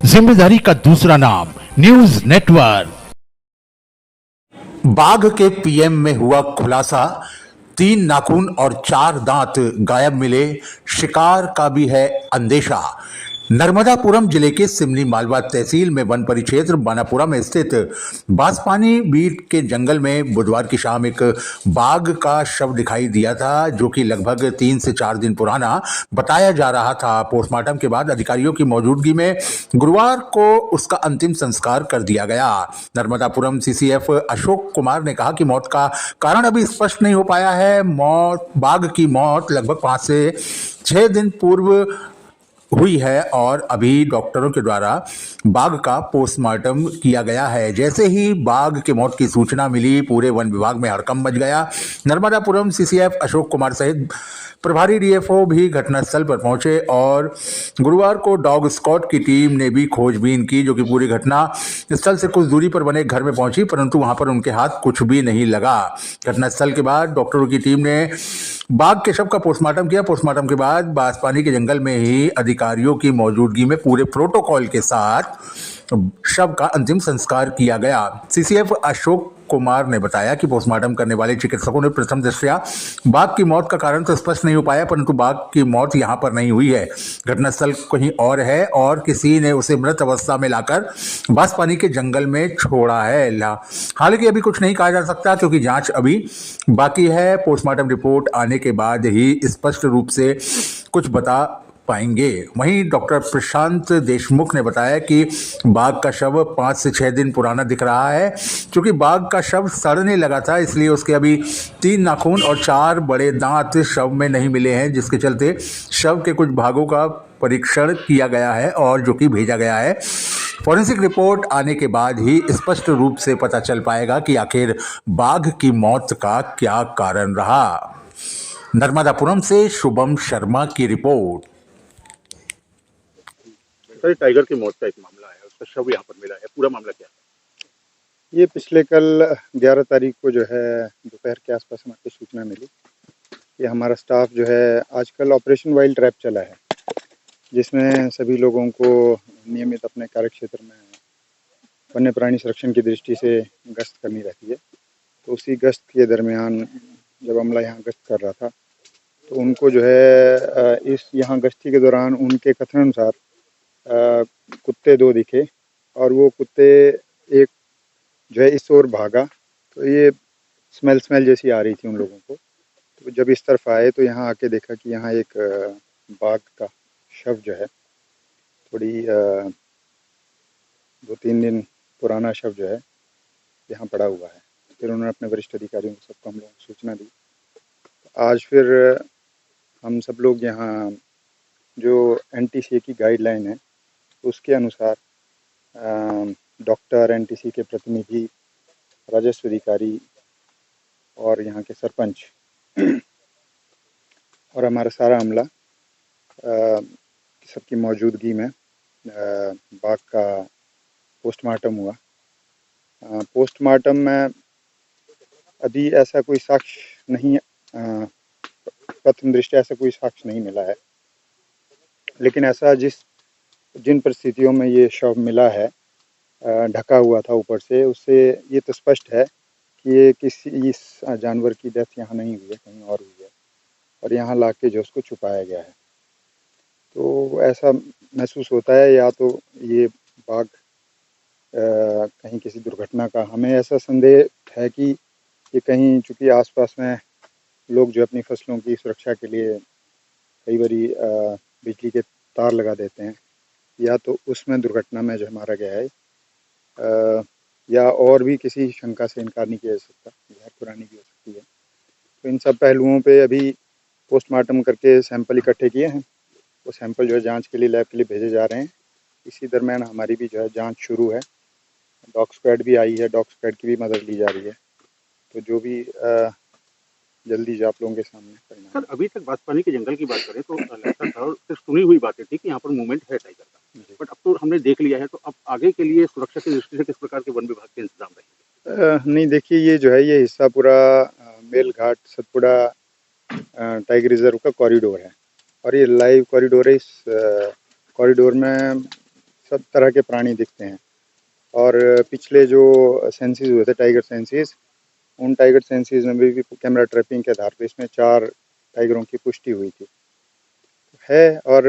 जिम्मेदारी का दूसरा नाम न्यूज नेटवर्क। बाघ के पीएम में हुआ खुलासा, 3 नाखून और 4 दांत गायब मिले, शिकार का भी है अंदेशा। नर्मदापुरम जिले के सिमली मालवा तहसील में वन परिक्षेत्र बानापुरा में स्थित बांसपानी बीट के जंगल में बुधवार की शाम एक बाघ का शव दिखाई दिया था, जो कि लगभग 3 से 4 दिन पुराना बताया जा रहा था। पोस्टमार्टम के बाद अधिकारियों की मौजूदगी में गुरुवार को उसका अंतिम संस्कार कर दिया गया। नर्मदापुरम सीसीएफ अशोक कुमार ने कहा कि मौत का कारण अभी स्पष्ट नहीं हो पाया है। बाघ की मौत लगभग 5 से 6 दिन पूर्व हुई है और अभी डॉक्टरों के द्वारा बाघ का पोस्टमार्टम किया गया है। जैसे ही बाघ के मौत की सूचना मिली, पूरे वन विभाग में हड़कंप मच गया। नर्मदापुरम सीसीएफ अशोक कुमार सहित प्रभारी डीएफओ भी घटनास्थल पर पहुंचे और गुरुवार को डॉग स्क्वाड की टीम ने भी खोजबीन की, जो कि पूरी घटना स्थल से कुछ दूरी पर बने एक घर में पहुंची, परंतु वहां पर उनके हाथ कुछ भी नहीं लगा। घटनास्थल के बाद डॉक्टरों की टीम ने बाघ के शव का पोस्टमार्टम किया। पोस्टमार्टम के बाद बांसपानी के जंगल में ही अधिकारियों की मौजूदगी में पूरे प्रोटोकॉल के साथ शव का अंतिम संस्कार किया गया। सीसीएफ अशोक कुमार ने बताया कि पोस्टमार्टम करने वाले चिकित्सकों ने प्रथम दृष्टया बाघ की मौत का कारण तो स्पष्ट नहीं हो पाया, परंतु बाघ की मौत यहां पर नहीं हुई है, घटनास्थल कहीं और है और किसी ने उसे मृत अवस्था में लाकर बांसपानी के जंगल में छोड़ा है। हालांकि अभी कुछ नहीं कहा जा सकता क्योंकि जांच अभी बाकी है। पोस्टमार्टम रिपोर्ट आने के बाद ही स्पष्ट रूप से कुछ बता पाएंगे। वहीं डॉक्टर प्रशांत देशमुख ने बताया कि बाघ का शव 5 से 6 दिन पुराना दिख रहा है। क्योंकि बाघ का शव सड़ने लगा था, इसलिए उसके अभी 3 नाखून और 4 बड़े दांत शव में नहीं मिले हैं, जिसके चलते शव के कुछ भागों का परीक्षण किया गया है और जो कि भेजा गया है। फॉरेंसिक रिपोर्ट आने के बाद ही स्पष्ट रूप से पता चल पाएगा कि आखिर बाघ की मौत का क्या कारण रहा। नर्मदापुरम से शुभम शर्मा की रिपोर्ट। सर, टाइगर की मौत का एक मामला है, उसका शव यहाँ पर मिला है, पूरा मामला क्या है? ये पिछले कल 11 तारीख को जो है दोपहर के आसपास हमारे सूचना मिली। ये हमारा स्टाफ जो है आजकल ऑपरेशन वाइल्ड ट्रैप चला है, जिसमें सभी लोगों को नियमित अपने कार्यक्षेत्र में वन्य प्राणी संरक्षण की दृष्टि से गश्त करनी रहती है। तो उसी गश्त के दरमियान जब अमला यहाँ गश्त कर रहा था तो उनको जो है इस यहाँ गश्ती के दौरान उनके कथन अनुसार कुत्ते 2 दिखे और वो कुत्ते एक जो है इस ओर भागा, तो ये स्मेल जैसी आ रही थी उन लोगों को। तो जब इस तरफ आए तो यहाँ आके देखा कि यहाँ एक बाघ का शव जो है थोड़ी 2-3 दिन पुराना शव जो है यहाँ पड़ा हुआ है। फिर उन्होंने अपने वरिष्ठ अधिकारियों को सबको हम लोगों को सूचना दी। आज फिर हम सब लोग यहाँ जो एनटीसी की गाइडलाइन है उसके अनुसार डॉक्टर, एनटीसी के प्रतिनिधि, राजस्व अधिकारी और यहाँ के सरपंच और हमारा सारा अमला सबकी मौजूदगी में बाघ का पोस्टमार्टम हुआ। पोस्टमार्टम में अभी ऐसा कोई साक्ष्य नहीं, प्रथम दृष्टया ऐसा कोई साक्ष्य नहीं मिला है, लेकिन ऐसा जिन परिस्थितियों में ये शव मिला है ढका हुआ था ऊपर से, उससे ये तो स्पष्ट है कि ये किसी इस जानवर की डेथ यहाँ नहीं हुई है, कहीं और हुई है और यहाँ ला के जो उसको छुपाया गया है। तो ऐसा महसूस होता है या तो ये बाघ कहीं किसी दुर्घटना का, हमें ऐसा संदेह है कि ये कहीं, चूँकि आसपास में लोग जो अपनी फसलों की सुरक्षा के लिए कई बारी बिजली के तार लगा देते हैं, या तो उसमें दुर्घटना में जो मारा गया है या और भी किसी शंका से इनकार नहीं किया जा सकता, जहर पुरानी भी हो सकती है। तो इन सब पहलुओं पे अभी पोस्टमार्टम करके सैंपल इकट्ठे किए हैं। वो सैंपल जो है जांच के लिए लैब के लिए भेजे जा रहे हैं। इसी दरम्यान हमारी भी जो है जांच शुरू है। डॉग स्क्वाड भी आई है, डॉग स्क्वाड की भी मदद ली जा रही है। तो जो भी जल्दी जो आप लोगों के सामने परिणाम। सर, अभी तक बांसपानी के जंगल की बात करें तो लगता था और सिर्फ सुनी हुई बातें थी कि यहाँ पर मूवमेंट है टाइगर का, बट अब तो हमने देख लिया है। तो अब आगे के लिए सुरक्षा की दृष्टि से किस प्रकार के वन विभाग के इंतजाम रहेंगे? नहीं, देखिए ये जो है ये हिस्सा पूरा मेलघाट सतपुड़ा टाइगर रिजर्व का कॉरिडोर है और ये लाइव कॉरिडोर है। इस कॉरिडोर में सब तरह के प्राणी दिखते हैं। और पिछले जो सेंसिस हुए थे टाइगर सेंसिस, उन टाइगर सेंसिस में भी कैमरा ट्रैपिंग के आधार पर इसमें 4 टाइगरों की पुष्टि हुई थी है। और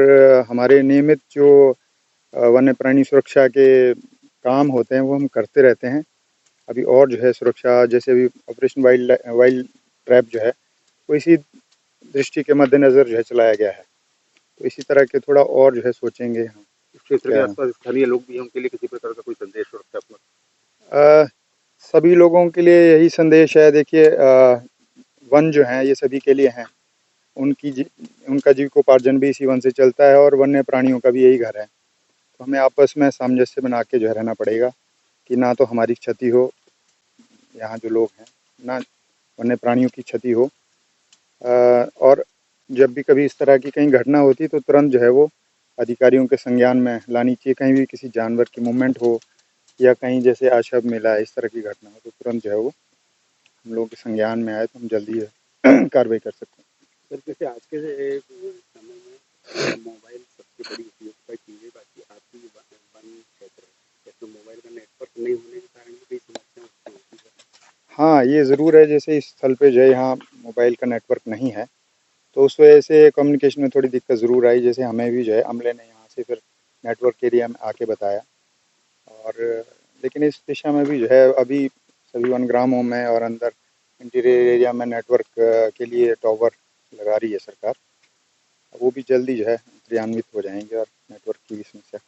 हमारे नियमित जो वन्य प्राणी सुरक्षा के काम होते हैं वो हम करते रहते हैं। अभी और जो है सुरक्षा, जैसे अभी ऑपरेशन वाइल्ड ट्रैप जो है वो इसी दृष्टि के मद्देनज़र जो है चलाया गया है। तो इसी तरह के थोड़ा और जो है सोचेंगे हम। इस क्षेत्र के क्या? आसपास स्थानीय लोग भी हैं, उनके लिए किसी प्रकार का कोई संदेश सुरक्षात्मक? अ, सभी लोगों के लिए यही संदेश है। देखिए, वन जो हैं ये सभी के लिए हैं। उनका जीविकोपार्जन भी इसी वन से चलता है और वन्य प्राणियों का भी यही घर है। तो हमें आपस में सामंजस्य बना के जो है रहना पड़ेगा कि ना तो हमारी क्षति हो, यहाँ जो लोग हैं, ना वन्य प्राणियों की क्षति हो। और जब भी कभी इस तरह की कहीं घटना होती है तो तुरंत जो है वो अधिकारियों के संज्ञान में लानी चाहिए। कहीं भी किसी जानवर की मूवमेंट हो या कहीं जैसे आशव मिला है, इस तरह की घटना हो, तो तुरंत जो है वो हम लोगों के संज्ञान में आए तो हम जल्दी कार्रवाई कर सकते हैं। सर, जैसे आज के समय में मोबाइल सबसे बड़ी उपयोगिता चीज़ है, बाकी आपकी वन क्षेत्र है, जैसे मोबाइल का नेटवर्क नहीं होने के कारण भी कई समस्या उत्पन्न होती है। हाँ, ये ज़रूर है। जैसे इस स्थल पे जो है यहाँ मोबाइल का नेटवर्क नहीं है, तो उस वजह से कम्युनिकेशन में थोड़ी दिक्कत ज़रूर आई। जैसे हमें भी जो है अमले ने यहाँ से फिर नेटवर्क एरिया में आके बताया। और लेकिन इस दिशा में भी जो है अभी सभी वनग्रामों में और अंदर इंटीरियर एरिया में नेटवर्क के लिए टॉवर लगा रही है सरकार। वो भी जल्दी जो है क्रियान्वित हो जाएंगे और नेटवर्क की भी समस्या